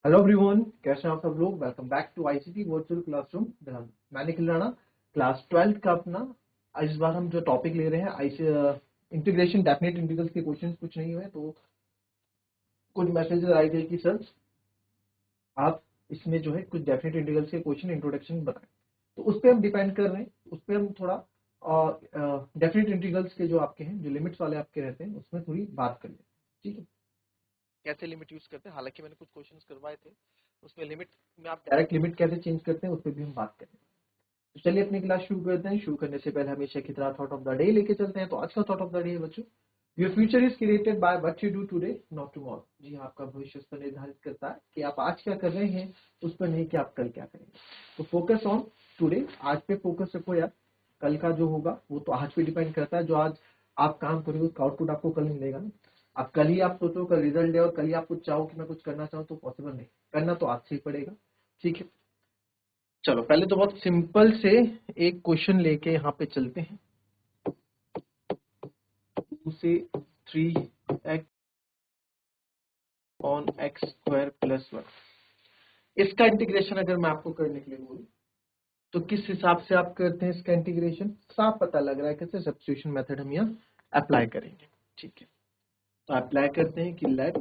Hello everyone, कैसे हैं आप सब लोग। Welcome back to ICT virtual classroom. मैं निखिल राणा, क्लास 12 का अपना इस बार हम जो टॉपिक ले रहे हैं इंटीग्रेशन डेफिनेट इंटीग्रल्स के क्वेश्चंस कुछ नहीं हुए, तो कुछ मैसेजेस आए थे कि सर आप इसमें जो है कुछ डेफिनेट इंटीग्रल्स के क्वेश्चन इंट्रोडक्शन बताएं। तो उस पर हम डिपेंड कर रहे हैं, उस पर हम थोड़ा डेफिनेट इंटीग्रल्स के जो आपके हैं, जो लिमिट्स वाले आपके रहते हैं, उसमें थोड़ी बात कर लें। ठीक है, कैसे लिमिट यूज करते हैं। हालांकि मैंने कुछ क्वेश्चंस करवाए थे, उसमें लिमिट में आप डायरेक्ट लिमिट कैसे चेंज करते हैं उस पर भी हम बात करेंगे। तो चलिए अपनी क्लास शुरू करते हैं। शुरू करने से पहले हमेशा की तरह थॉट ऑफ द डे लेके चलते हैं। तो आज का थॉट ऑफ द डे है बच्चों, your future is created by what you do today not tomorrow. जी हाँ, आपका भविष्य उस पर निर्धारित करता है कि आप आज क्या कर रहे हैं, उस पर नहीं कि आप कल क्या करेंगे। तो फोकस ऑन टुडे, आज पे फोकस रखो यार। कल का जो होगा वो तो आज पे डिपेंड करता है। जो आज आप काम करोगे उसका आउटपुट आपको कल मिलेगा ना। अब कल ही आप सोचो कल रिजल्ट है और कल ही आप कुछ चाहो कि मैं कुछ करना चाहूँ, तो पॉसिबल नहीं। करना तो आज से ही पड़ेगा। ठीक है, चलो पहले तो बहुत सिंपल से एक क्वेश्चन लेके यहाँ पे चलते हैं। 2 से 3x on x square plus 1, इसका इंटीग्रेशन अगर मैं आपको करने के लिए बोलूं तो किस हिसाब से आप करते हैं इसका इंटीग्रेशन। साफ पता लग रहा है कैसे सब्स्टिट्यूशन मेथड हम यहाँ अप्लाई करेंगे। ठीक है, तो अप्लाई करते हैं कि let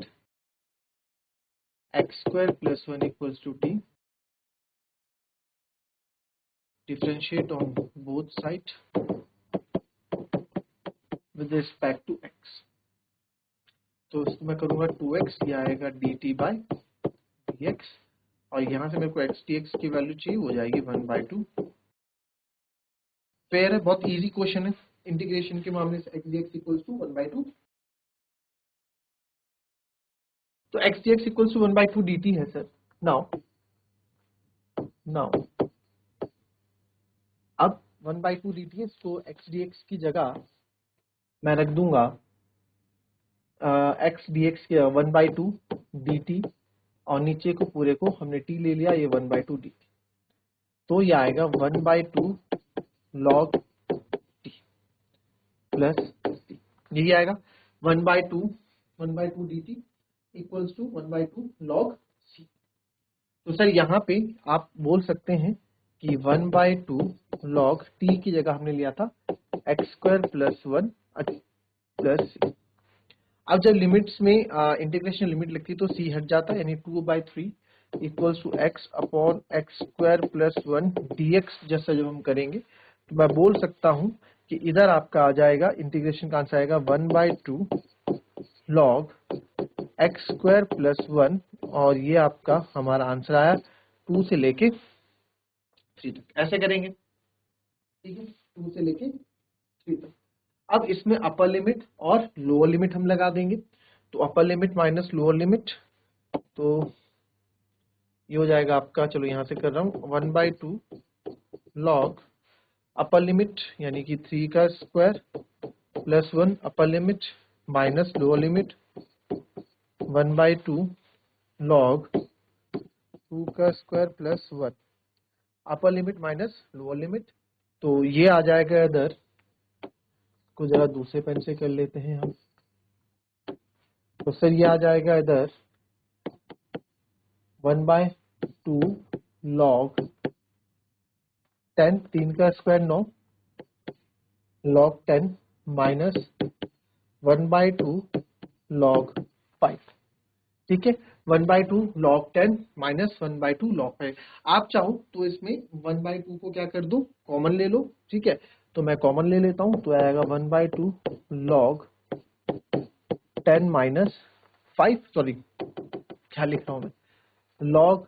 X square plus 1 equals to T, differentiate on both sides with respect to x। तो इसमें मैं करूंगा 2x, ये आएगा dt बाई dx, और यहां से मेरे को x dx की वैल्यू चाहिए, हो जाएगी 1/2। फेयर है, बहुत इजी क्वेश्चन है इंटीग्रेशन के मामले से। x dx इक्वल्स टू 1/2, तो x dx equals to 1/2 dt है सर। नाउ अब 1/2 dt है, तो x dx की जगह मैं रख दूंगा x dx की 1/2 dt, और नीचे को पूरे को हमने t ले लिया, ये 1/2 dt। तो ये आएगा 1/2 log t प्लस t, यही आएगा 1/2 dt equals to 1/2 log c। तो सर यहाँ पे आप बोल सकते हैं कि 1/2 log t की जगह हमने लिया था x square plus 1 plus c। अब जब लिमिट्स में इंटीग्रेशन लिमिट लगती है तो c हट जाता है, यानी 2/3 equals to x upon X square plus 1 dx। जैसा जब हम करेंगे तो मैं बोल सकता हूं कि इधर आपका आ जाएगा इंटीग्रेशन का आंसर आएगा 1/2 log एक्स स्क्वायर प्लस 1, और ये आपका हमारा आंसर आया 2 से लेके 3 तक। ऐसे करेंगे, ठीक है, 2 से लेके 3 तक। अब इसमें अपर लिमिट और लोअर लिमिट हम लगा देंगे। तो upper limit minus lower limit, तो ये हो जाएगा आपका, चलो यहां से कर रहा हूं, 1/2 log अपर लिमिट यानी कि 3 का स्क्वायर प्लस 1 अपर limit minus lower limit 1/2 log 2 का स्क्वायर प्लस 1 अपर लिमिट माइनस लोअर लिमिट। तो ये आ जाएगा इधर, को जरा दूसरे पेन से कर लेते हैं हम। तो सर ये आ जाएगा इधर 1/2 log 10, 3 का स्क्वायर 9 log 10 माइनस 1/2 log 5। ठीक है, 1/2 log 10 माइनस 1/2 log 5। आप चाहो तो इसमें 1/2 को क्या कर दो, कॉमन ले लो। ठीक है, तो मैं कॉमन ले लेता हूं, तो आएगा 1/2 log 10 माइनस 5, सॉरी क्या लिख रहा हूं मैं, log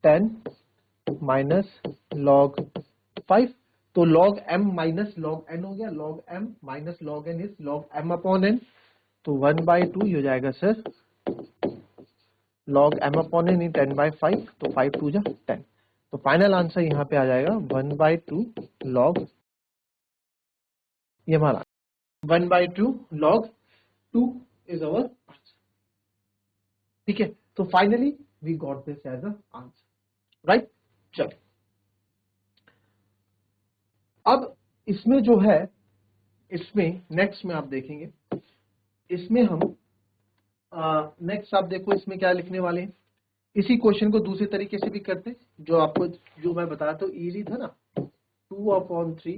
10 माइनस log 5। तो log m minus log n हो गया, log m minus log n is log m upon n। तो 1/2 हो जाएगा sir log m upon n 10/5, तो 5 2 जा 10। तो फाइनल आंसर यहाँ पे आ जाएगा 1/2 log, ये हमारा 1/2 log 2 इज अवर आंसर। ठीक है, तो finally we got this as a answer, right. चलिए अब इसमें जो है, इसमें नेक्स्ट में आप देखेंगे, इसमें हम नेक्स्ट आप देखो इसमें क्या लिखने वाले हैं। इसी क्वेश्चन को दूसरे तरीके से भी करते हैं, जो आपको जो मैं बता रहा था इजी था ना, 2/3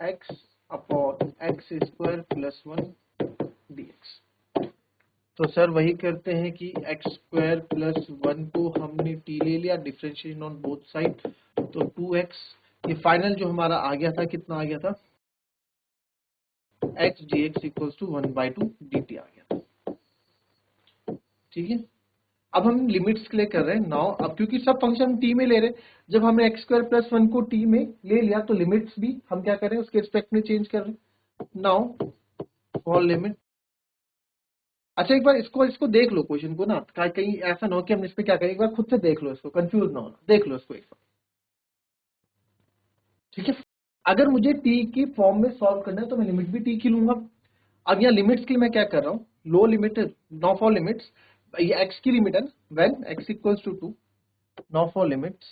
x upon X square plus 1 dx। तो सर वही करते हैं कि एक्स स्क्वायर प्लस 1 को हमने t ले लिया, डिफरेंशिएशन ऑन बोथ साइड, तो 2x, ये फाइनल जो हमारा आ गया था, कितना आ गया था, x dx equals to 1/2 dt आ गया था। ठीक है, अब हम लिमिट्स के लिए कर रहे हैं नाउ। अब क्योंकि सब फंक्शन हम t में ले रहे हैं, जब हमने एक्स स्क्वायर प्लस 1 को t में ले लिया तो लिमिट्स भी हम क्या कर रहे हैं, उसके रिस्पेक्ट में चेंज कर रहे हैं। नाउ फॉर लिमिट, अच्छा एक बार इसको देख लो क्वेश्चन को ना, कहीं ऐसा ना हो कि हम इस पे क्या करें, एक बार खुद से देख लो इसको, कंफ्यूज ना होना, देख लो इसको एक बार। ठीक है, अगर मुझे t की फॉर्म में सॉल्व करना है तो मैं लिमिट भी t की लूंगा। अब यहाँ लिमिट्स के लिए मैं क्या कर रहा हूँ, low limit, no for limits, ये x की लिमिट है ना, when x equals to 2, no for limits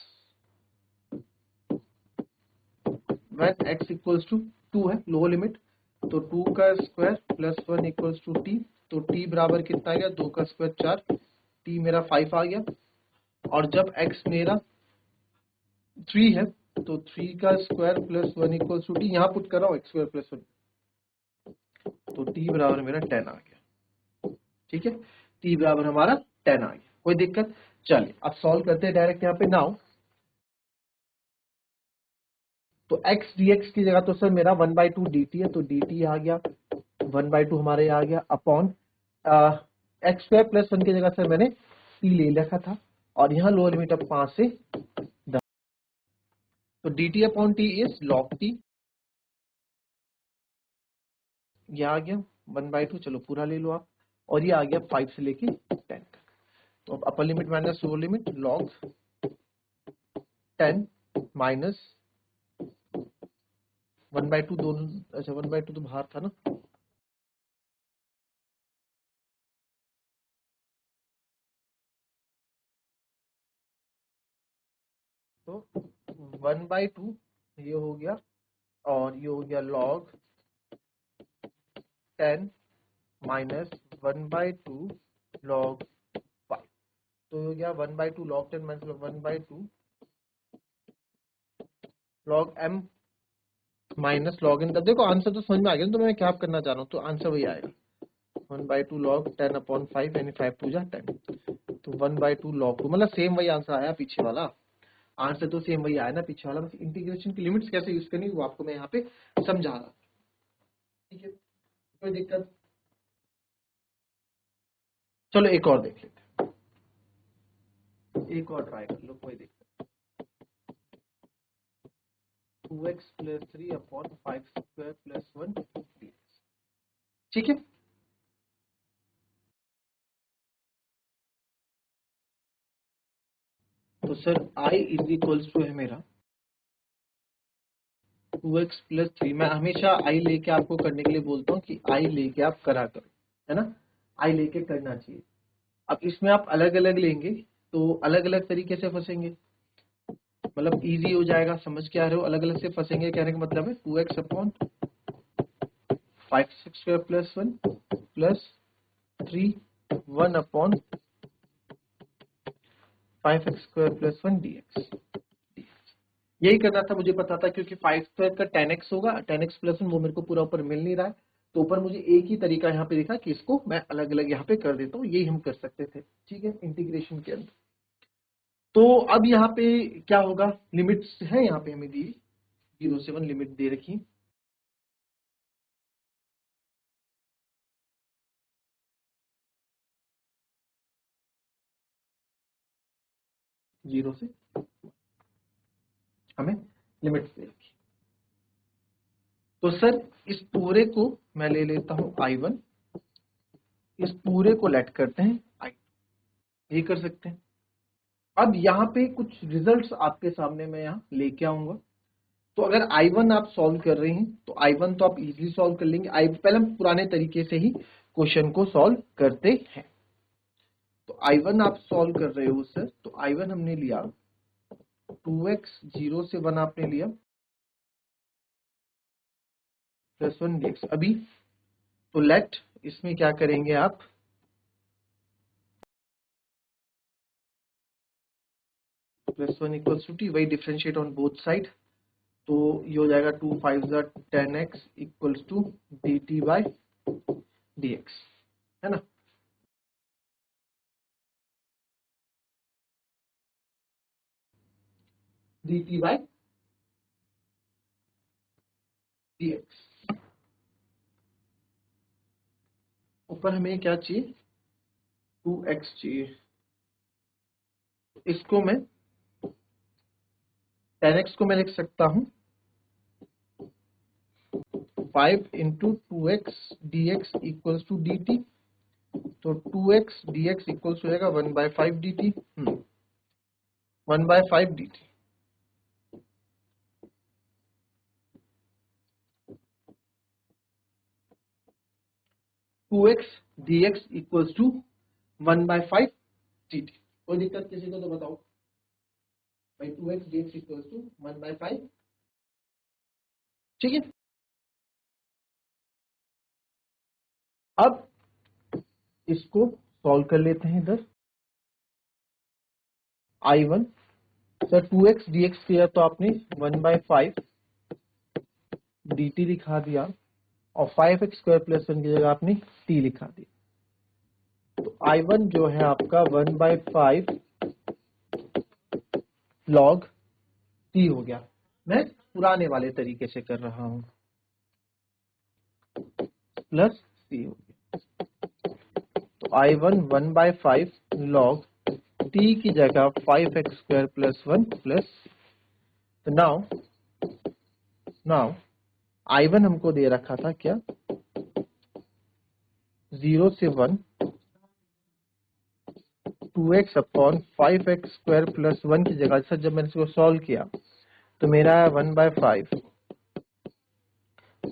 when x equals to 2 है लोअर लिमिट, तो 2 का square plus 1 equals to t, तो t बराबर कितना आ गया, 2 का स्क्वायर 4, t मेरा 5 आ गया। और जब x मेरा 3 है तो 3 का square plus 1 equals to t, यहाँ पुट कर रहा हूँ x स्क्वायर प्लस 1, तो t बराबर मेरा 10 आ गया। ठीक है, t बराबर हमारा 10 आ गया, कोई दिक्कत। चलिए अब सॉल्व करते हैं डायरेक्ट यहाँ पे नाउ। तो x dx की जगह तो सर मेरा 1/2 dt है, तो dt आ गया 1/2 हमारे आ गया अपॉन एक्स स्क्वायर प्लस 1 की जगह सर मैंने t ले रखा था, और यहाँ लोअर लिमिट अब 5 से 10, तो dt upon t is log t, ये आ गया 1/2, चलो पूरा ले लो आप, और ये आ गया 5 से लेके 10 तक। तो अब अपर limit minus lower limit, log 10 minus 1/2 दोनों, अच्छा 1/2 तो बाहर था ना, तो 1/2 ये हो गया, और ये हो गया log 10 माइनस 1/2 log 5, तो हो गया 1/2 log 10 minus 1/2 log m minus log n। देखो आंसर तो समझ में आ गया, तो मैं क्या करना चाह रहा हूँ, तो आंसर वही आएगा 1/2 log 10 अपॉन 5, यानी 5 टू जा 10, तो 1/2 log 2, मतलब सेम वही आंसर आया पीछे वाला, आंसर तो सेम वही आया ना पीछे वाला, बस इंटीग्रेशन की लिमिट्स कैसे यूज करनी वो आपको मैं यहाँ पे समझा रहा। ठीक है, कोई दिक्कत। चलो एक और देख लेते हैं, एक और ट्राई कर लो, कोई दिक्कत। 2x plus 3 upon 5 square plus 1 dx। ठीक है, तो sir i is equals to है मेरा 2x प्लस 3, मैं हमेशा i लेके आपको करने के लिए बोलता हूँ कि i लेके आप करा करो, है ना, i लेके करना चाहिए। अब इसमें आप अलग अलग लेंगे तो अलग अलग तरीके से फंसेंगे, मतलब इजी हो जाएगा, समझ के आ रहे हो, अलग अलग से फंसेंगे, कहने का मतलब है 2x upon 5 square plus 1 plus 3 1 upon 5x square plus 1 dx। यही करना था, मुझे पता था, क्योंकि 5 स्क्वायर का 10x होगा, 10x प्लस 1 वो मेरे को पूरा ऊपर मिल नहीं रहा है, तो ऊपर मुझे एक ही तरीका यहाँ पे दिखा कि इसको मैं अलग अलग यहाँ पे कर देता हूँ, यही हम कर सकते थे। ठीक है, इंटीग्रेशन के अंदर। तो अब यहाँ पे क्या होगा, लिमिट्स है यहाँ पे हमें दी 0 से 1 लिमिट दे रखी, जीरो से हमें लिमिट्स दे रखी। तो सर इस पूरे को मैं ले लेता हूं I1, इस पूरे को लेट करते हैं I, ये कर सकते हैं। अब यहाँ पे कुछ रिजल्ट्स आपके सामने मैं यहाँ लेके आऊंगा, तो अगर I1 आप सॉल्व कर रहे हैं तो I1 तो आप इजीली सॉल्व कर लेंगे, पहले हम पुराने तरीके से ही क्वेश्चन को सॉल्व करते हैं। तो I1 आप सॉल्व कर रहे हो सर, तो I1 हमने लिया 2x 0 से 1 आपने लिया प्लस 1 dx। अभी तो लेट इसमें क्या करेंगे आप, प्लस 1 इक्वल्स टू टी, वही डिफ्रेंशिएट ऑन बोथ साइड, तो ये हो जाएगा 2 5 10x equals to dt by dx, है ना। dt by dx। ऊपर हमें क्या चाहिए, 2x चाहिए, इसको मैं 10x को मैं लिख सकता हूं 5 into 2x dx equals to dt, तो 2x dx इक्वल्स हो जाएगा 1/5 dt, 1/5 dt। Two X D X equals to 1/5 dt। कोई दिक्कत किसी को तो बताओ भाई, 2x dx इक्वल्स टू 1/5, ठीक है। अब इसको सॉल्व कर लेते हैं इधर। I1 सर 2x dx किया तो आपने 1/5 dt लिखा दिया, और 5x स्क्वायर प्लस 1 की जगह आपने t लिखा दिया, तो I1 जो है आपका 1/5 log t हो गया। मैं पुराने वाले तरीके से कर रहा हूं, प्लस c हो गया, तो I1 1/5 log t की जगह 5x स्क्वायर प्लस 1 प्लस, तो नाउ I1 हमको दे रखा था क्या, 0 से 1 2x upon 5x square plus 1 की जगह, सर जब मैंने इसको सॉल्व किया तो मेरा है 1/5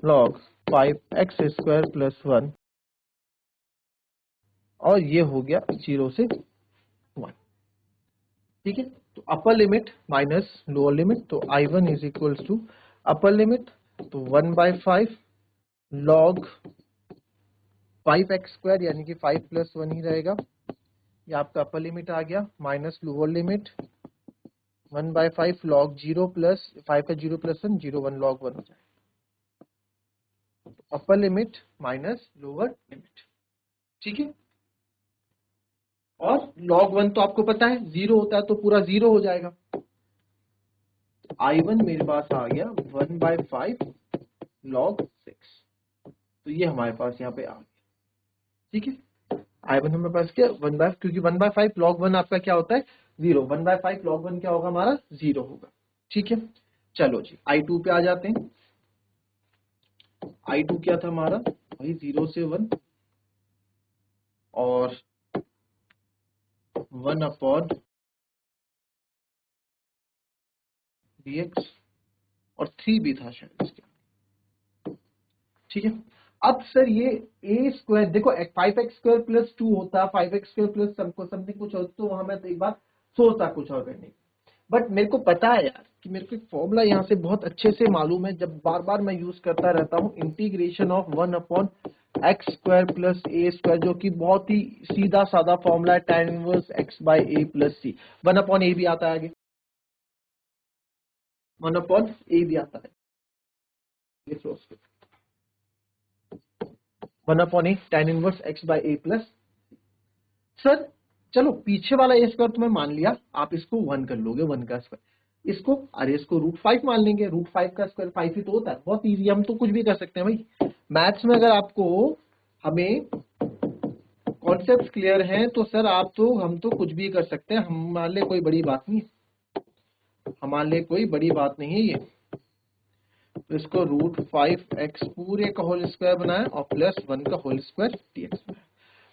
log 5x स्क्वायर प्लस 1, और ये हो गया 0 से 1, ठीक है। तो upper limit minus lower limit, तो I1 is equals to upper limit तो 1/5 log 5x स्क्वायर यानी कि 5 प्लस 1 ही रहेगा, ये आपका अपर लिमिट आ गया, minus lower limit 1/5 log 0 plus 5 का 0 प्लस 1 0 1 log 1 हो जाएगा, अपर लिमिट माइनस लोअर लिमिट, ठीक है। और log 1 तो आपको पता है 0 होता है तो पूरा 0 हो जाएगा, तो I1 मेरे पास आ गया 1/5 log 6, तो ये हमारे पास यहाँ पे आ गया, ठीक है। I1 हमारे पास क्या 1/5, क्योंकि 1/5 log 1 आपका क्या होता है 0, 1/5 log 1 क्या होगा हमारा 0 होगा, ठीक है। चलो जी I2 पे आ जाते हैं। I2 क्या था हमारा वही 0 से 1 और 1 अपॉन dx, और 3 भी था शायद इसके, ठीक है। अब सर ये a स्क्वायर देखो 5x स्क्वायर प्लस 2 होता, 5x स्क्वायर प्लस समथिंग कुछ होता, तो वहां मैं तो एक बार सोचता कुछ और करने, बट मेरे को पता है यार कि मेरे को एक फॉर्मूला यहाँ से बहुत अच्छे से मालूम है, जब बार बार मैं यूज करता रहता हूँ, integration of 1 upon X square plus A square, जो कि बहुत ही सीधा साधा फॉर्मूला है, tan इनवर्स x बाय ए प्लस सी, 1 अपॉन ए भी आता है आगे, 1 अपॉन ए भी आता है, 1 अपॉन ए tan इनवर्स x बाय ए प्लस। सर चलो पीछे वाला ए स्क्वायर तो मैं मान लिया, आप इसको 1 कर लोगे, 1 का स्क्वायर, इसको अरे इसको √5 मान लेंगे, √5 का स्क्वायर 5 ही तो होता है, बहुत इजी, हम तो कुछ भी कर सकते हैं भाई मैथ्स में। अगर आपको हमें कॉन्सेप्ट क्लियर हैं तो सर आप तो हम तो कुछ भी कर सकते हैं, हमारे लिए कोई बड़ी बात नहीं, हमारे लिए कोई बड़ी बात नहीं है ये। तो इसको √5x पूरे का होल स्क्वायर बनाए और प्लस 1 का होल स्क्वायर dx बनाए,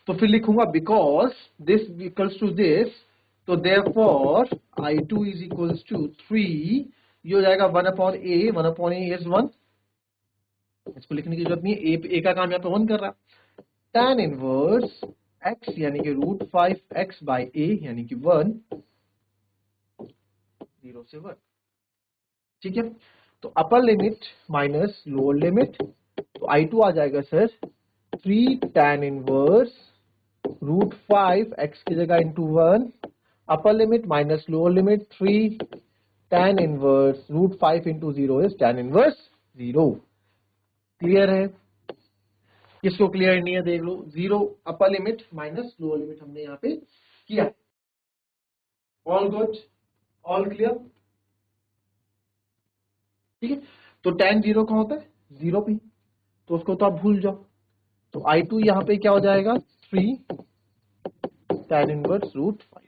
तो फिर लिखूंगा because this equals to this, तो therefore I2 is equals to 3, ये हो जाएगा 1 upon A, 1 upon A is 1, इसको लिखने की जरूरत नहीं है, ए का काम यहाँ पे 1 कर रहा, tan इनवर्स x यानी कि √5x बाय ए यानी कि 1, 0 से 1, ठीक है। तो upper limit minus lower limit, तो I2 आ जाएगा सर 3 tan इनवर्स √5 x की जगह into 1 upper limit minus lower limit 3 tan inverse root 5 into 0 is tan inverse 0. Clear है? किसको क्लियर नहीं है देख लो. 0 अपर लिमिट माइनस लोअर लिमिट हमने यहाँ पे किया. All good, all clear. ठीक है, तो tan 0 कहाँ होता है? 0 पे, तो उसको तो आप भूल जाओ. तो I2 यहाँ पे क्या हो जाएगा? 3 tan इनवर्स रूट 5.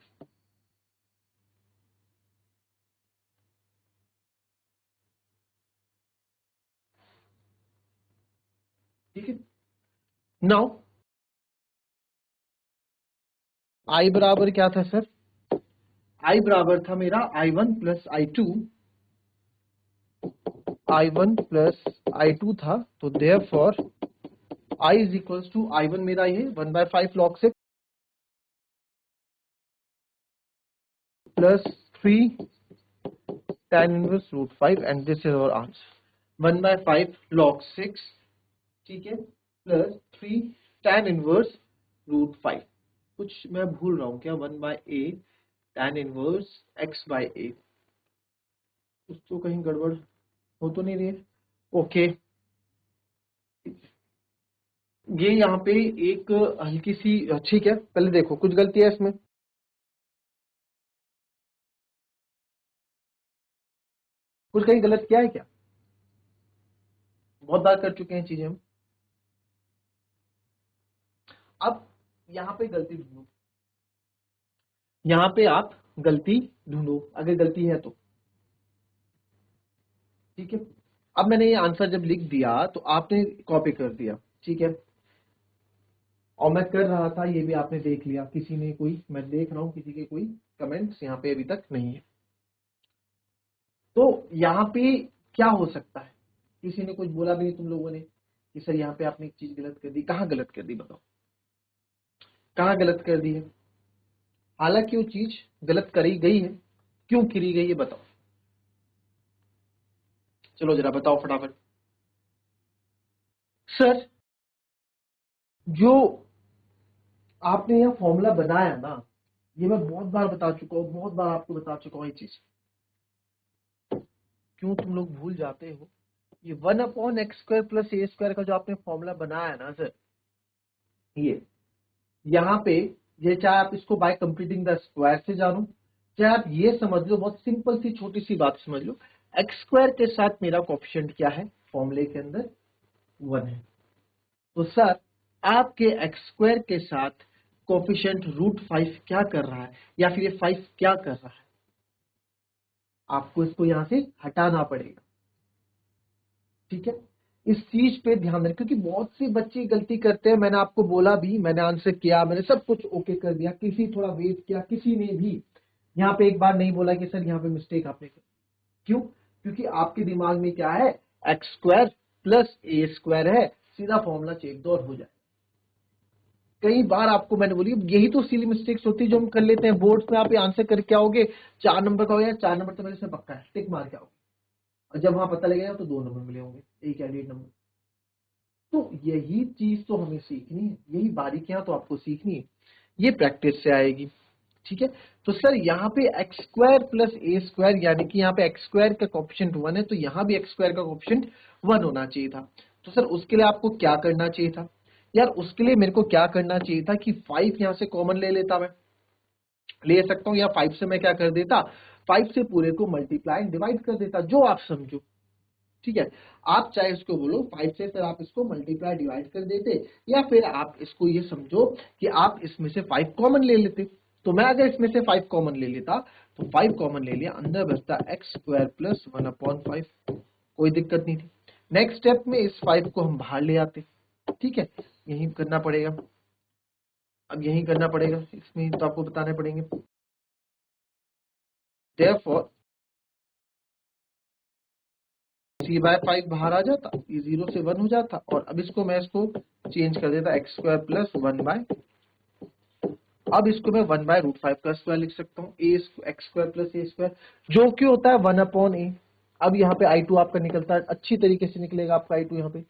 ठीक है, नाउ I बराबर क्या था सर? I बराबर था मेरा I1 plus I2. I1 plus I2 था, तो therefore I is equals to I1 मेरा ये 1/5 log 6 plus 3 tan inverse root 5 and this is our answer. 1/5 log 6, ठीक है, प्लस 3 tan inverse root 5. कुछ मैं भूल रहा हूँ क्या? 1/a tan inverse x/a. कुछ तो कहीं गड़बड़ हो तो नहीं रही है? ओके, ये यहाँ पे एक हल्की सी, ठीक है, पहले देखो कुछ गलती है इसमें. कुछ कहीं गलत किया है क्या? बहुत बार कर चुके हैं चीजें हम. अब यहाँ पे गलती ढूंढो. यहाँ पे आप गलती ढूंढो अगर गलती है तो. ठीक है, अब मैंने ये आंसर जब लिख दिया तो आपने कॉपी कर दिया. ठीक है, और मैं कर रहा था ये भी आपने देख लिया. किसी ने कोई, मैं देख रहा हूं किसी के कोई कमेंट्स यहाँ पे अभी तक नहीं है. तो यहाँ पे क्या हो सकता है? किसी ने कुछ बोला भी नहीं तुम लोगों ने कि सर यहाँ पे आपने एक चीज गलत कर दी. कहाँ गलत कर दी बताओ? कहाँ गलत कर दी है? हालांकि वो चीज गलत करी गई है, क्यों करी गई है बताओ? चलो जरा बताओ फटाफट. सर जो आपने यह फॉर्मूला बनाया ना, ये मैं बहुत बार बता चुका हूँ, बहुत बार आपको बता चुका हूँ ये चीज. क्यों तुम लोग भूल जाते हो? ये 1/x² प्लस a² का जो आपने फॉर्मूला बनाया ना सर, ये यहाँ पे, ये चाहे आप इसको बाय कंप्लीटिंग द स्क्वायर से जानो, चाहे आप ये समझ लो, बहुत सिंपल सी छोटी सी बात समझ लो, x² के साथ मेरा कोफिशिएंट क्या है फॉर्मूले के अंदर? 1 है. तो सर आपके x² के साथ कोफिशिएंट √5 क्या कर रहा है, या फिर ये 5 क्या कर रहा है? आपको इसको यहां से हटाना पड़ेगा. ठीक है, इस चीज पे ध्यान दें, क्योंकि बहुत से बच्चे गलती करते हैं. मैंने आपको बोला भी, मैंने आंसर किया, मैंने सब कुछ ओके कर दिया, किसी थोड़ा वेट किया, किसी ने भी यहाँ पे एक बार नहीं बोला कि सर यहाँ पे मिस्टेक आपने की. क्यों? क्योंकि आपके दिमाग में क्या है? x² प्लस a² है, सीधा फॉर्मूला चेक दो और हो जाए. कई बार आपको मैंने बोली, यही तो सिली मिस्टेक्स होती है जो हम कर लेते हैं. बोर्ड पे आप आंसर करके आओगे, 4 नंबर का हो गया, 4 नंबर तो मेरे से पक्का है, टिक मार के आओगे, और जब वहां पता लगेगा तो 2 नंबर मिले होंगे, एक कैंडिडेट नंबर. तो यही चीज तो हमें सीखनी है, यही बारीकियां तो आपको सीखनी है, ये प्रैक्टिस से आएगी. ठीक है, तो सर यहाँ पे x² प्लस a² यानी कि यहाँ पे x² का कोफिशिएंट 1 है, तो यहाँ भी x² का कोफिशिएंट 1 होना चाहिए था. तो सर उसके लिए आपको क्या करना चाहिए था यार? उसके लिए मेरे को क्या करना चाहिए था कि 5 यहाँ से कॉमन ले लेता, मैं ले सकता हूँ, या 5 से मैं क्या कर देता, 5 से पूरे को मल्टीप्लाई डिवाइड कर देता, जो आप समझो. ठीक है, आप चाहे इसको बोलो 5 से सर आप इसको मल्टीप्लाई डिवाइड कर देते, या फिर आप इसको ये समझो कि आप इसमें से 5 कॉमन ले लेते. तो मैं अगर इसमें से 5 कॉमन ले लेता, तो 5 कॉमन ले लिया, अंदर बचता x² प्लस 1/5, कोई दिक्कत नहीं थी. नेक्स्ट स्टेप में इस 5 को हम बाहर ले आते. ठीक है, यही करना पड़ेगा. अब यही करना पड़ेगा, इसमें तो आपको बताने पड़ेंगे. therefore 3/5 बाहर आ जाता, ये 0 से 1 हो जाता, और अब इसको मैं इसको चेंज कर देता x² प्लस 1/, अब इसको मैं 1/√5 का स्क्वायर लिख सकता हूँ, x² प्लस a², जो कि होता है 1/a. अब यहाँ पे I2 आपका निकलता है, अच्छी तरीके से निकलेगा आपका I2 यहाँ पे.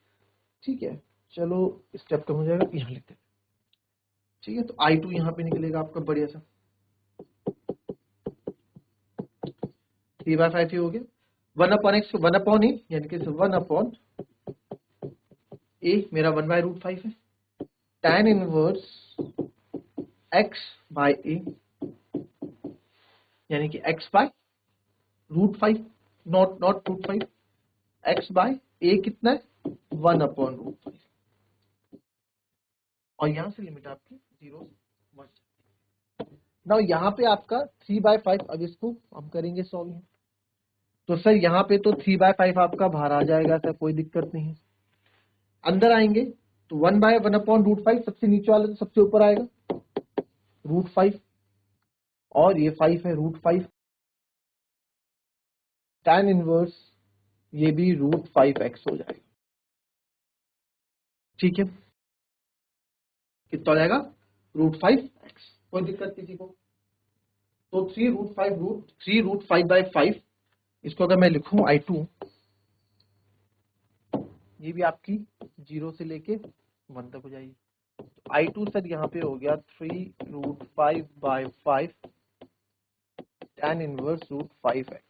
ठीक है, चलो स्टेप कम हो जाएगा, यहाँ लिखते हैं. ठीक है, तो I2 यहाँ पे निकलेगा आपका बढ़िया सा. 3/5 ही हो गया। 1/x 1/a यानी कि 1/a मेरा 1/√5 है। tan inverse x by a यानी कि x/√5 not √5, x by a कितना है 1/√5 और यहां से लिमिट आपकी 0 से 1। नाउ यहाँ पे आपका 3/5, अब इसको हम करेंगे सॉल्व। तो सर यहाँ पे तो 3/5 आपका बाहर आ जाएगा सर, कोई दिक्कत नहीं है। अंदर आएंगे तो 1/1/√5 सबसे नीचे वाला तो सबसे ऊपर आएगा √5 और ये 5 है √5। tan इनवर्स ये भी √5x हो जाएगा। ठीक है, कितना हो जाएगा √5x, कोई दिक्कत किसी को? तो 3√5 इसको अगर मैं लिखूं I2, ये भी आपकी 0 से लेके 1 तक हो जाएगी। तो I2 सर यहाँ पे हो गया 3√5/5 tan inverse √5x।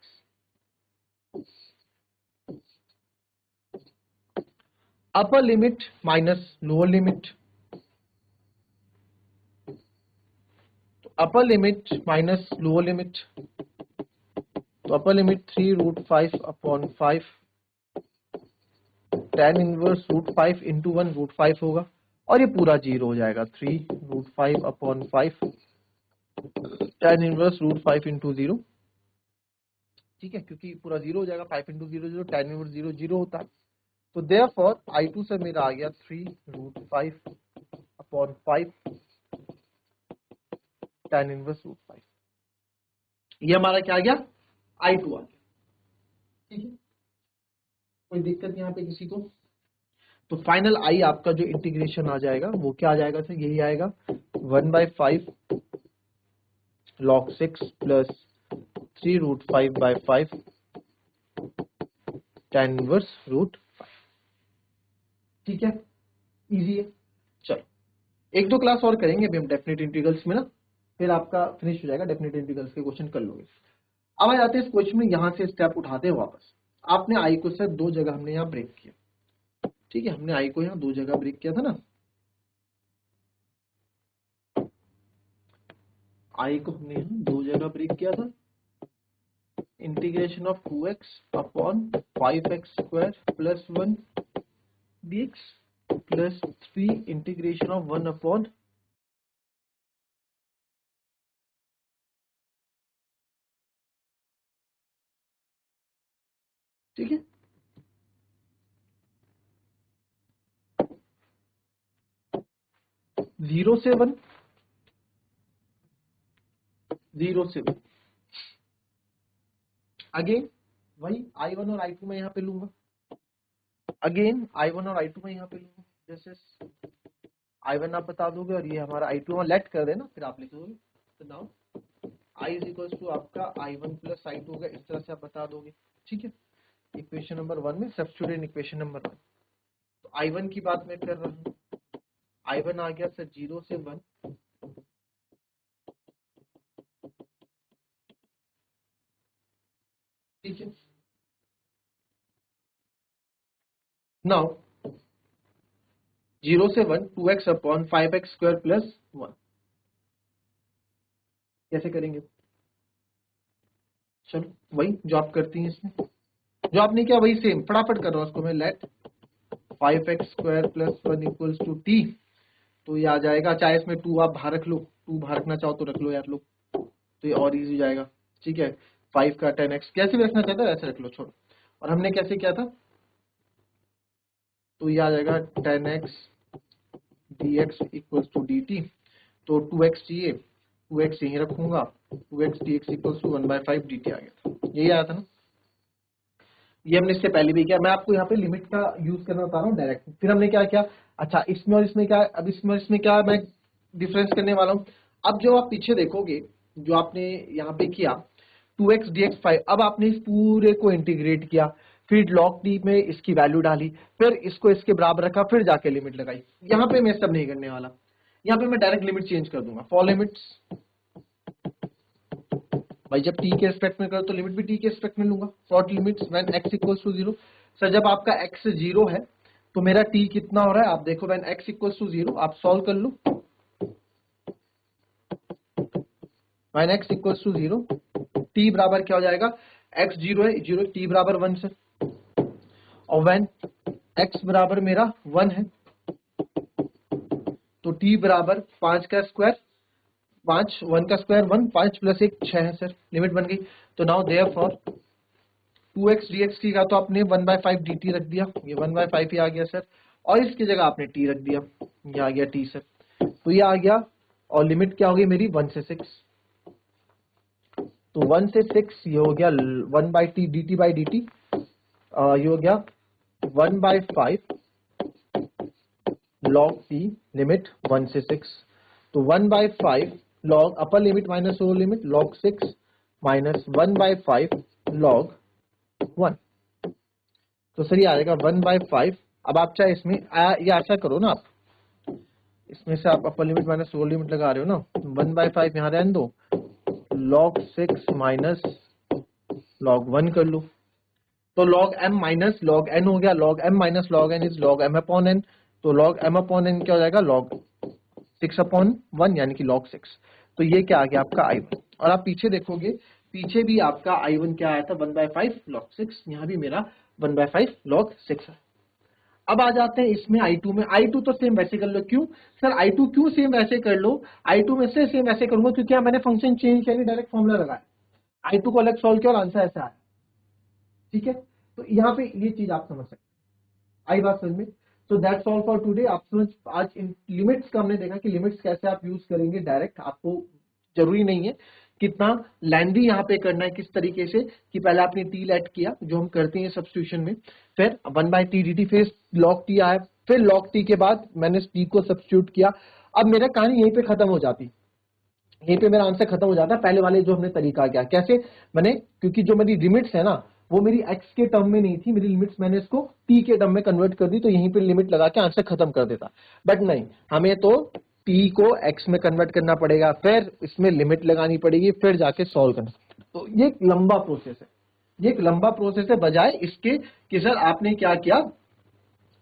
Upper limit minus lower limit, तो upper limit minus lower limit, तो upper limit 3√5/5 tan inverse √5 into 1 √5 होगा और ये पूरा 0 हो जाएगा। 3√5/5 tan इनवर्स √5 इंटू 0। ठीक है, क्योंकि पूरा 0 हो जाएगा, 5 इंटू 0 0, tan इनवर्स 0 0 होता है। तो देयरफॉर I2 से मेरा आ गया 3√5/5 tan इनवर्स √5। ये हमारा क्या आ गया I2 आ गया। ठीक है, कोई दिक्कत यहाँ पे किसी को? तो फाइनल I आपका जो इंटीग्रेशन आ जाएगा वो क्या आ जाएगा सर, यही आएगा 1/5 log 6 प्लस 3√5/5 tan इनवर्स √5। ठीक है, इजी है। चलो एक दो क्लास और करेंगे अभी हम डेफिनेट इंटीग्रल्स में ना, फिर आपका फिनिश हो जाएगा, डेफिनेट इंटीग्रल्स के क्वेश्चन कर लोगे। अब आ जाते हैं इस क्वेश्चन में, यहां से स्टेप उठाते हैं वापस। आपने I को सर दो जगह हमने यहाँ ब्रेक किया। ठीक है, हमने I को यहाँ दो जगह ब्रेक किया था ना, I को हमने यहाँ दो जगह ब्रेक किया था। Integration of 2x/5x² plus 1 dx plus 3 integration of 1/, ठीक है, जीरो से 1 अगेन वही I1 और I2 में यहाँ पे लूंगा, अगेन I1 और I2 में यहाँ पे लूंगा। जैसे I1 आप बता दोगे और ये हमारा I2 लेट कर देना, फिर आप लिख दोगे। तो now I is equal to आपका I1 प्लस I2 होगा, इस तरह से आप बता दोगे। ठीक है, इक्वेशन नंबर 1 में सब्स्टिट्यूट इन इक्वेशन नंबर 1। तो I1 की बात मैं कर रहा हूँ, I1 आ गया सर 0 से 1, ठीक है। नाउ 0 से 1 2x/5x² प्लस 1 कैसे करेंगे? चलो वही जो आप करती हैं, इसमें जो आपने किया वही सेम फटाफट कर रहा हूं उसको मैं। Let 5x² plus 1 equals to t, तो ये आ जाएगा, चाहे इसमें 2 आप बाहर रख लो, 2 बाहर रखना चाहो तो रख लो यार लोग, तो ये और इजी हो जाएगा। ठीक है, 5 का 10x कैसे भी रखना चाहता है ऐसे रख लो, छोड़ो। और हमने कैसे किया था, तो ये आ जाएगा 10x dx equals to dt, तो 2x चाहिए, 2x यहीं रखूंगा, 2x dx equals to 1/5 dt आ गया था, यही आया था ना। ये हमने इससे पहले भी किया, मैं आपको यहाँ पे लिमिट का यूज करना बता रहा हूँ डायरेक्ट। फिर हमने क्या किया, अच्छा इसमें और इसमें क्या, अब इसमें और इसमें क्या मैं डिफरेंस करने वाला हूँ। अब जो आप पीछे देखोगे जो आपने यहाँ पे किया 2x dx 5, अब आपने इस पूरे को इंटीग्रेट किया, फिर log t में इसकी वैल्यू डाली, फिर इसको इसके बराबर रखा, फिर जाके लिमिट लगाई। यहाँ पे मैं सब नहीं करने वाला, यहाँ पे मैं डायरेक्ट लिमिट चेंज कर दूंगा। फॉर लिमिट्स भाई जब टी के रिस्पेक्ट में करो तो लिमिट भी टी के रिस्पेक्ट में लूंगा, short limits when x equals to 0। Sir जब आपका x 0 है तो मेरा t कितना हो रहा है, आप देखो व्हेन x इक्वल्स टू 0, आप सॉल्व कर लो। When x equals to 0 t बराबर क्या हो जाएगा, x 0 है, 0 t बराबर 1 से, और व्हेन x बराबर मेरा 1 है तो t बराबर 5 का स्क्वायर 5, 1 का स्क्वायर 1, 5 प्लस 1 6 है सर, लिमिट बन गई। तो नाउ देयरफॉर 2x dx की का तो आपने 1/5 dt रख दिया, ये 1/5 ही आ गया सर, और इसकी जगह आपने t रख दिया, ये आ गया t सर, तो ये आ गया, और लिमिट क्या होगी मेरी 1 से 6, तो 1 से 6 ये हो गया 1/t dt बाई dt, ये हो गया 1/5 log t लिमिट 1 से 6, तो 1/5 log अपर limit minus lower limit log 6 minus 1/5 log 1, तो सर ये आएगा 1/5। अब आप चाहे इसमें ये ऐसा करो ना, आप इसमें से आप अपर लिमिट माइनस लोअर लिमिट लगा रहे हो ना, 1/5 यहाँ रहने दो, log 6 माइनस log 1 कर लो, तो log m minus log n हो गया, log m minus log n is log m upon n, तो log m अपॉन n क्या हो जाएगा, log 6 अपॉन 1 यानी कि log 6, तो ये क्या आ गया आपका I1। और आप पीछे देखोगे, पीछे भी आपका I1 क्या आया था 1/5 log 6, यहाँ भी मेरा 1/5 log 6 है। अब आ जाते हैं इसमें I2 में, I2 तो सेम वैसे कर लो, क्यों सर I2 क्यों सेम वैसे कर लो, I2 में से सेम वैसे करूंगा क्योंकि मैंने फंक्शन चेंज किया, डायरेक्ट फॉर्मूला लगाया, I2 को अलग सॉल्व किया और आंसर ऐसा आया, ठीक है। तो यहाँ पे ये चीज आप समझ सकते, आई बात समझ में। तो दैट्स ऑल फॉर टुडे। आप समझ, आज इन लिमिट्स का हमने देखा कि लिमिट्स कैसे आप यूज करेंगे डायरेक्ट, आपको जरूरी नहीं है कितना लेंदी यहाँ पे करना है, किस तरीके से कि पहले आपने टी लेट किया जो हम करते हैं सब्स्टिट्यूशन में, फिर 1/t dt, फिर log t आया, फिर log t के बाद मैंने t को सब्स्टिट्यूट किया। अब मेरा कहानी यहीं पे खत्म हो जाती, यहीं पे मेरा आंसर खत्म हो जाता है, पहले वाले जो हमने तरीका किया कैसे मैंने, क्योंकि जो मेरी लिमिट्स है ना वो मेरी x के टर्म में नहीं थी, मेरी लिमिट्स मैंने इसको t के टर्म में कन्वर्ट कर दी, तो यहीं पे लिमिट लगा के आंसर खत्म कर देता। बट नहीं, हमें तो t को x में कन्वर्ट करना पड़ेगा, फिर इसमें लिमिट लगानी पड़ेगी, फिर जाके सॉल्व करना। तो ये एक लंबा प्रोसेस है, ये एक लंबा प्रोसेस है, बजाय इसके कि सर आपने क्या किया,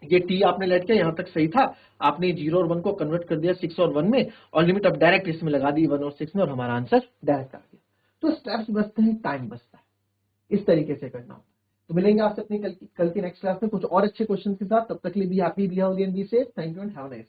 ये t आपने लेट किया यहाँ तक सही था, आपने 0 और 1 को कन्वर्ट कर दिया 6 और 1 में, और लिमिट अब डायरेक्ट इसमें लगा दी 1 और 6 में, और हमारा आंसर डायरेक्ट आ गया। तो स्टेप्स बचते हैं, टाइम बचता है, इस तरीके से करना होता है। तो मिलेंगे आपसे अपनी कल की नेक्स्ट क्लास में कुछ और अच्छे क्वेश्चन के साथ, तब तक के लिए be happy, be healthy and be safe. Thank you and have a nice day.